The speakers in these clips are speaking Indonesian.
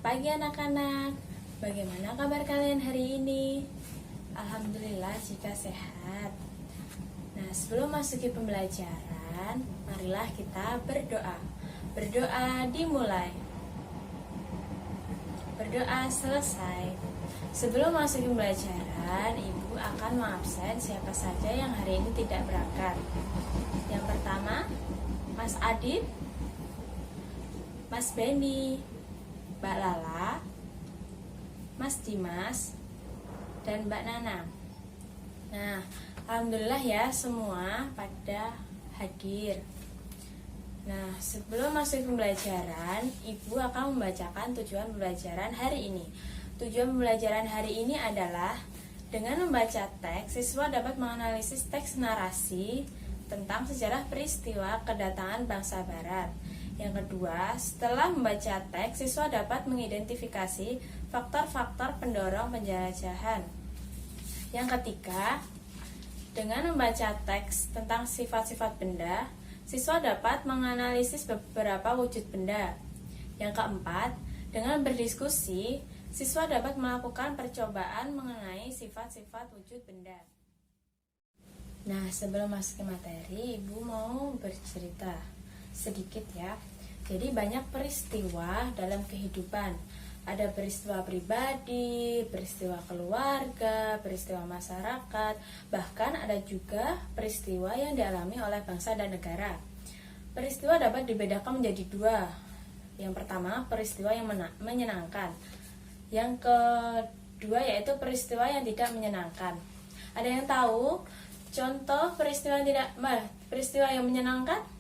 pagi anak-anak, bagaimana kabar kalian hari ini? Alhamdulillah jika sehat. Nah, sebelum masuki pembelajaran, marilah kita berdoa. Berdoa dimulai, berdoa selesai. Sebelum masuki pembelajaran, Ibu akan mengabsen siapa saja yang hari ini tidak berangkat. Yang pertama, Mas Adit, Mas Benny, Mbak Lala, Mas Dimas, dan Mbak Nana. Nah, alhamdulillah ya semua pada hadir. Nah, sebelum masuk pembelajaran, Ibu akan membacakan tujuan pembelajaran hari ini. Tujuan pembelajaran hari ini adalah dengan membaca teks, siswa dapat menganalisis teks narasi tentang sejarah peristiwa kedatangan bangsa Barat. Yang kedua, setelah membaca teks, siswa dapat mengidentifikasi faktor-faktor pendorong penjelajahan. Yang ketiga, dengan membaca teks tentang sifat-sifat benda, siswa dapat menganalisis beberapa wujud benda. Yang keempat, dengan berdiskusi, siswa dapat melakukan percobaan mengenai sifat-sifat wujud benda. Nah, sebelum masuk ke materi, Ibu mau bercerita sedikit ya. Jadi banyak peristiwa dalam kehidupan. Ada peristiwa pribadi, peristiwa keluarga, peristiwa masyarakat, bahkan ada juga peristiwa yang dialami oleh bangsa dan negara. Peristiwa dapat dibedakan menjadi dua. Yang pertama, peristiwa yang menyenangkan. Yang kedua yaitu peristiwa yang tidak menyenangkan. Ada yang tahu contoh peristiwa yang menyenangkan?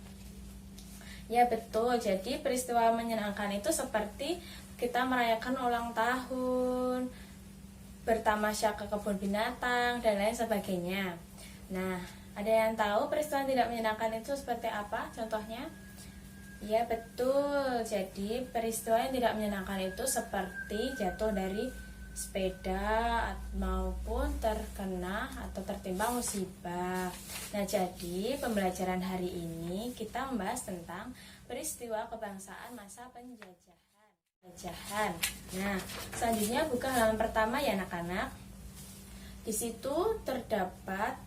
Ya betul, jadi peristiwa menyenangkan itu seperti kita merayakan ulang tahun, bertamasya ke kebun binatang, dan lain sebagainya. Nah, ada yang tahu peristiwa yang tidak menyenangkan itu seperti apa contohnya? Ya betul, jadi peristiwa yang tidak menyenangkan itu seperti jatuh dari sepeda maupun terkena atau tertimpa musibah. Nah, jadi pembelajaran hari ini kita membahas tentang peristiwa kebangsaan masa penjajahan. Nah, selanjutnya buka halaman pertama ya anak-anak. Di situ terdapat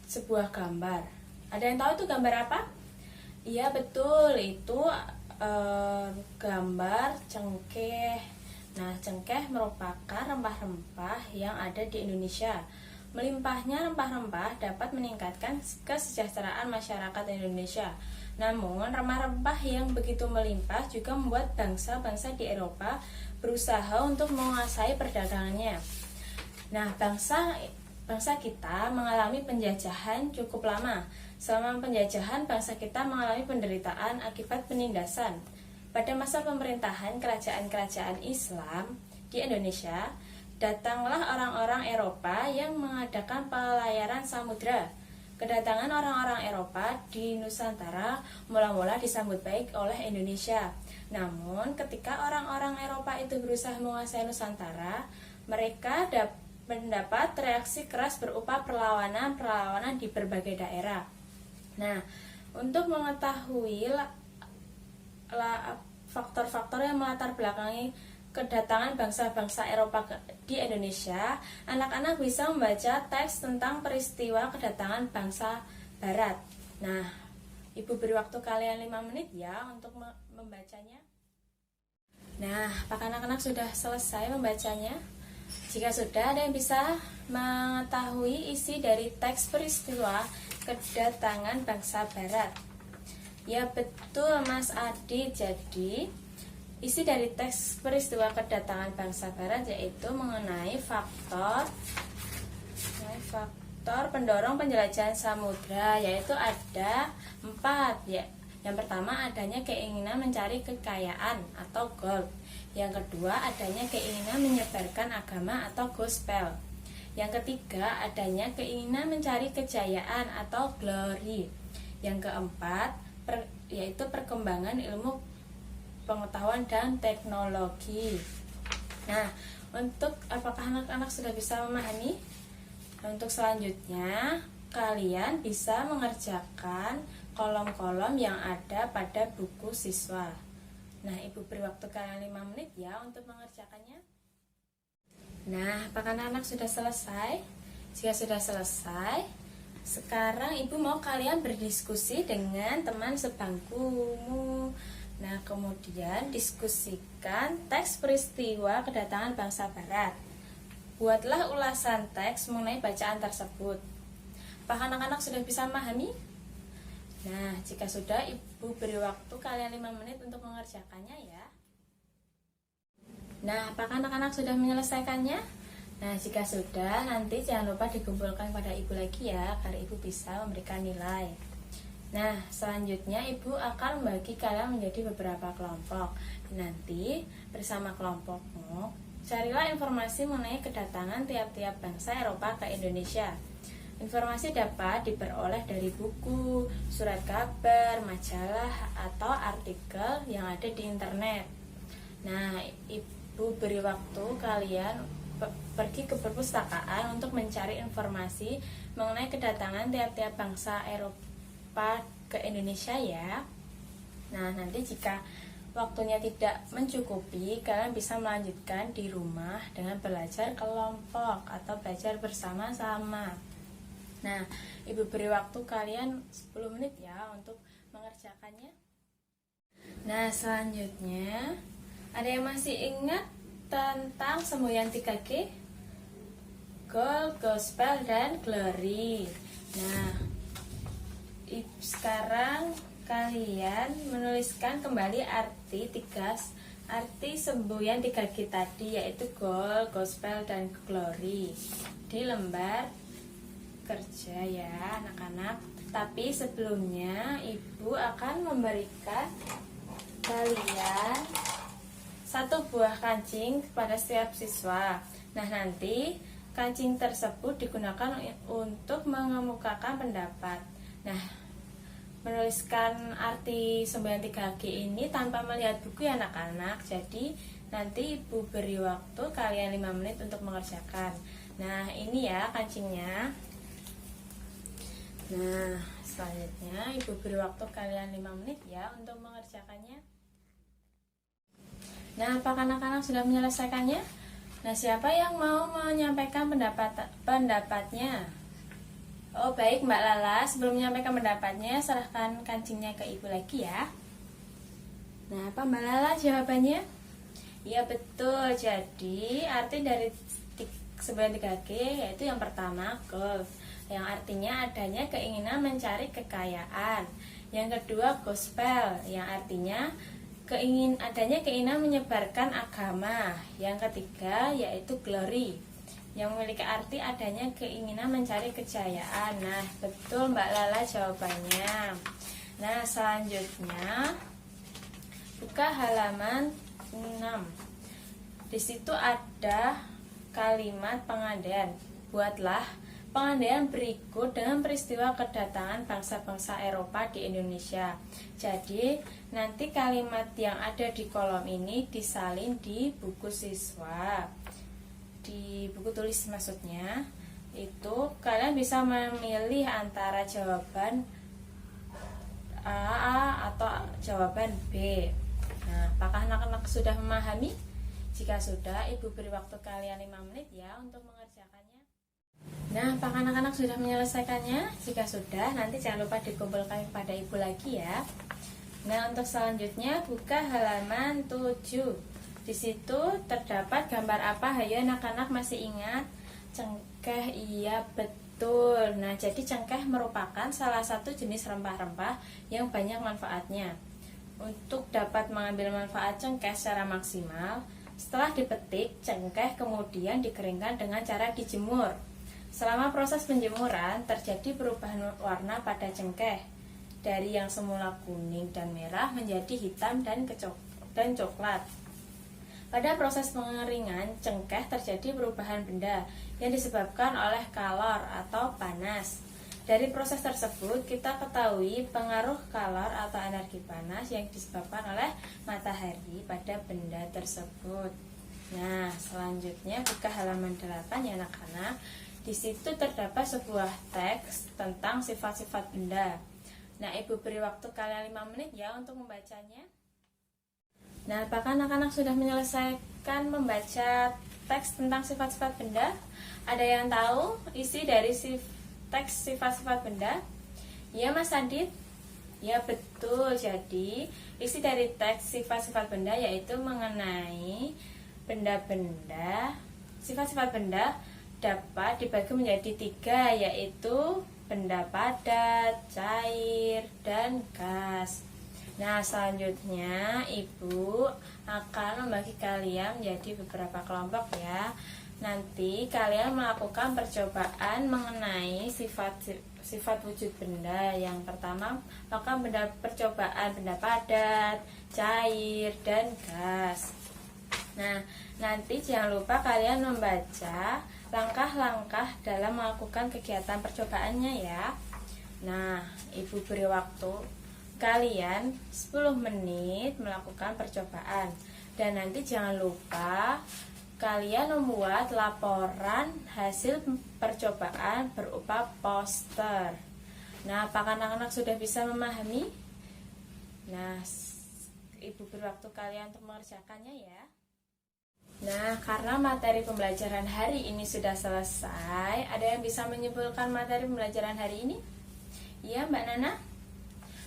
sebuah gambar. Ada yang tahu itu gambar apa? Iya betul, itu gambar cengkeh. Nah, cengkeh merupakan rempah-rempah yang ada di Indonesia. Melimpahnya rempah-rempah dapat meningkatkan kesejahteraan masyarakat Indonesia. Namun, rempah-rempah yang begitu melimpah juga membuat bangsa-bangsa di Eropa berusaha untuk menguasai perdagangannya. Nah, bangsa kita mengalami penjajahan cukup lama. Selama penjajahan, bangsa kita mengalami penderitaan akibat penindasan. Pada masa pemerintahan kerajaan-kerajaan Islam di Indonesia, datanglah orang-orang Eropa yang mengadakan pelayaran samudra. Kedatangan orang-orang Eropa di Nusantara mula-mula disambut baik oleh Indonesia. Namun, ketika orang-orang Eropa itu berusaha menguasai Nusantara, mereka mendapat reaksi keras berupa perlawanan di berbagai daerah. Nah, untuk mengetahui faktor-faktor yang melatar belakangi kedatangan bangsa-bangsa Eropa di Indonesia, anak-anak bisa membaca teks tentang peristiwa kedatangan bangsa Barat. Nah, Ibu beri waktu kalian 5 menit ya untuk membacanya. Nah, apakah anak-anak sudah selesai membacanya? Jika sudah, ada yang bisa mengetahui isi dari teks peristiwa kedatangan bangsa Barat? Ya betul Mas Adi. Jadi isi dari teks peristiwa kedatangan bangsa Barat yaitu mengenai faktor pendorong penjelajahan samudra, yaitu ada 4 ya. Yang pertama, adanya keinginan mencari kekayaan atau gold. Yang kedua, adanya keinginan menyebarkan agama atau gospel. Yang ketiga, adanya keinginan mencari kejayaan atau glory. Yang keempat, yaitu perkembangan ilmu pengetahuan dan teknologi. Nah, apakah anak-anak sudah bisa memahami? Untuk selanjutnya, kalian bisa mengerjakan kolom-kolom yang ada pada buku siswa. Nah, Ibu beri waktu kalian 5 menit ya untuk mengerjakannya. Nah, apakah anak-anak sudah selesai? Jika sudah selesai, sekarang Ibu mau kalian berdiskusi dengan teman sebangkumu. Nah, kemudian diskusikan teks peristiwa kedatangan bangsa Barat. Buatlah ulasan teks mengenai bacaan tersebut. Apakah anak-anak sudah bisa memahami? Nah, jika sudah, Ibu beri waktu kalian 5 menit untuk mengerjakannya ya. Nah, apakah anak-anak sudah menyelesaikannya? Nah, jika sudah, nanti jangan lupa dikumpulkan pada Ibu lagi ya, agar Ibu bisa memberikan nilai. Nah, selanjutnya Ibu akan membagi kalian menjadi beberapa kelompok. Nanti, bersama kelompokmu, carilah informasi mengenai kedatangan tiap-tiap bangsa Eropa ke Indonesia. Informasi dapat diperoleh dari buku, surat kabar, majalah, atau artikel yang ada di internet. Nah, Ibu beri waktu kalian pergi ke perpustakaan untuk mencari informasi mengenai kedatangan tiap-tiap bangsa Eropa ke Indonesia ya. Nah, nanti jika waktunya tidak mencukupi, kalian bisa melanjutkan di rumah dengan belajar kelompok atau belajar bersama-sama. Nah, Ibu beri waktu kalian 10 menit ya untuk mengerjakannya. Nah, selanjutnya ada yang masih ingat tentang semboyan 3G? Goal, gospel, dan glory. Nah, sekarang kalian menuliskan kembali arti semboyan 3G tadi, yaitu goal, gospel, dan glory di lembar kerja ya anak-anak. Tapi sebelumnya Ibu akan memberikan kalian 1 buah kancing kepada setiap siswa. Nah, nanti kancing tersebut digunakan untuk mengemukakan pendapat. Nah, menuliskan arti semboyan 3G ini tanpa melihat buku ya anak-anak. Jadi nanti Ibu beri waktu kalian 5 menit untuk mengerjakan. Nah, ini ya kancingnya. Nah, selanjutnya Ibu beri waktu kalian 5 menit ya untuk mengerjakannya. Nah, apakah anak-anak sudah menyelesaikannya? Nah, siapa yang mau menyampaikan pendapatnya? Oh, baik Mbak Lala, sebelum menyampaikan pendapatnya, serahkan kancingnya ke Ibu lagi ya. Nah, apa Mbak Lala jawabannya? Iya, betul. Jadi, arti dari semboyan 3G yaitu yang pertama, goal, yang artinya adanya keinginan mencari kekayaan. Yang kedua, gospel, yang artinya adanya keinginan menyebarkan agama. Yang ketiga yaitu glory, yang memiliki arti adanya keinginan mencari kejayaan. Nah, betul Mbak Lala jawabannya. Nah, selanjutnya buka halaman 6. Di situ ada kalimat pengandaian. Buatlah pengandaian berikut dengan peristiwa kedatangan bangsa-bangsa Eropa di Indonesia. Jadi, nanti kalimat yang ada di kolom ini disalin di buku siswa. Di buku tulis maksudnya. Itu kalian bisa memilih antara jawaban A atau jawaban B. Nah, apakah anak-anak sudah memahami? Jika sudah, Ibu beri waktu kalian 5 menit ya untuk mengerjakannya. Nah, apakah anak-anak sudah menyelesaikannya? Jika sudah, nanti jangan lupa dikumpulkan kepada Ibu lagi ya. Nah, untuk selanjutnya buka halaman 7. Di situ terdapat gambar apa? Hayo anak-anak masih ingat? Cengkeh, iya betul. Nah, jadi cengkeh merupakan salah satu jenis rempah-rempah yang banyak manfaatnya. Untuk dapat mengambil manfaat cengkeh secara maksimal, setelah dipetik, cengkeh kemudian dikeringkan dengan cara dijemur. Selama proses penjemuran, terjadi perubahan warna pada cengkeh dari yang semula kuning dan merah menjadi hitam dan coklat. Pada proses pengeringan, cengkeh terjadi perubahan benda yang disebabkan oleh kalor atau panas. Dari proses tersebut, kita ketahui pengaruh kalor atau energi panas yang disebabkan oleh matahari pada benda tersebut. Nah, selanjutnya buka halaman 8 ya anak-anak. Di situ terdapat sebuah teks tentang sifat-sifat benda. Nah, Ibu beri waktu kalian 5 menit ya untuk membacanya. Nah, apakah anak-anak sudah menyelesaikan membaca teks tentang sifat-sifat benda? Ada yang tahu isi dari teks sifat-sifat benda? Ya, Mas Adit? Ya, betul. Jadi, isi dari teks sifat-sifat benda yaitu mengenai benda-benda, sifat-sifat benda dapat dibagi menjadi 3, yaitu benda padat, cair, dan gas. Nah, selanjutnya Ibu akan membagi kalian menjadi beberapa kelompok ya. Nanti kalian melakukan percobaan mengenai sifat wujud benda. Yang pertama, maka percobaan benda padat, cair, dan gas. Nah, nanti jangan lupa kalian membaca langkah-langkah dalam melakukan kegiatan percobaannya ya. Nah, Ibu beri waktu kalian 10 menit melakukan percobaan. Dan nanti jangan lupa kalian membuat laporan hasil percobaan berupa poster. Nah, apakah anak-anak sudah bisa memahami? Nah, Ibu beri waktu kalian untuk mengerjakannya ya. Nah, karena materi pembelajaran hari ini sudah selesai, ada yang bisa menyimpulkan materi pembelajaran hari ini? Iya, Mbak Nana?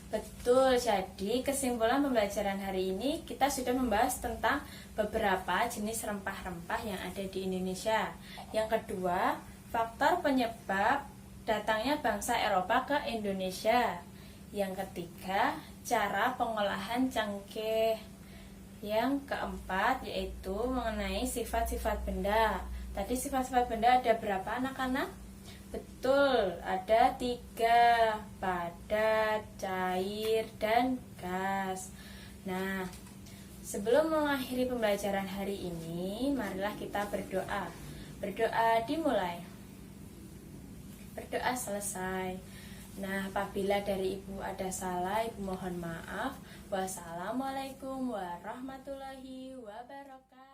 Betul, jadi kesimpulan pembelajaran hari ini kita sudah membahas tentang beberapa jenis rempah-rempah yang ada di Indonesia. Yang kedua, faktor penyebab datangnya bangsa Eropa ke Indonesia. Yang ketiga, cara pengolahan cengkeh. Yang keempat, yaitu mengenai sifat-sifat benda. Tadi sifat-sifat benda ada berapa anak-anak? Betul, ada 3, padat, cair, dan gas. Nah, sebelum mengakhiri pembelajaran hari ini, marilah kita berdoa. Berdoa dimulai. Berdoa selesai. Nah, apabila dari Ibu ada salah, Ibu mohon maaf. Wassalamualaikum warahmatullahi wabarakatuh.